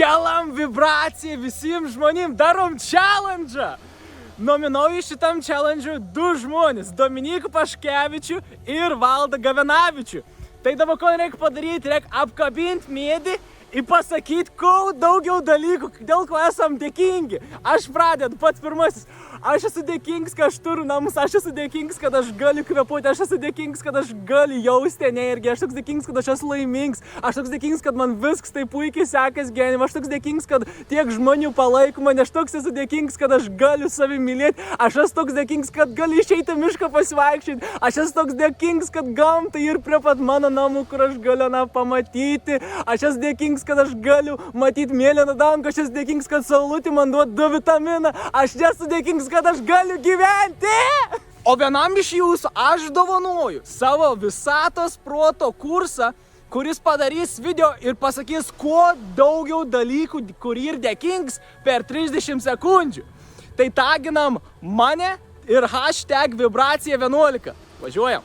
Kelam vibraciją visiems žmonėms, darom challenge. Nominuoju šitam challenge 2 žmonės, Dominyką Paškevičių ir Valdą Gavenavičių. Tai dabar ko reikia padaryti, reikia apkabinti medį ir pasakyti, kuo daugiau dalykų, dėl ko esam dėkingi. Aš pradedu, pats pirmasis. Aš esu dėkingas, kad aš turiu namus, aš esu dėkingas, kad aš galiu kvėpuoti, aš esu dėkingas, kad aš galiu jausti energiją, aš toks dėkingas, kad aš esu laimingas, aš toks dėkingas, kad man viskas taip puikiai sekas gyvenime, aš toks dėkingas, kad tiek žmonių palaiko mane, aš toks esu dėkingas, kad aš galiu savį mylėti, aš esu toks dėkingas, kad galiu išeiti mišką pasivaikščioti, aš esu toks dėkingas, kad gamta ir prie pat mano namų, kur aš galiu pamatyti, aš esu dėkingas, kad aš galiu matyti mėlyną dangų, aš esu dėkingas, kad saulutė man duoda D vitaminą, aš esu dėkingas, kad aš galiu gyventi. O vienam iš jūsų aš dovanoju savo visatos proto kursą, kuris padarys video ir pasakys kuo daugiau dalykų, kur ir dėkingas per 30 sekundžių. Tai taginam mane ir #vibracija11. Važiuojam.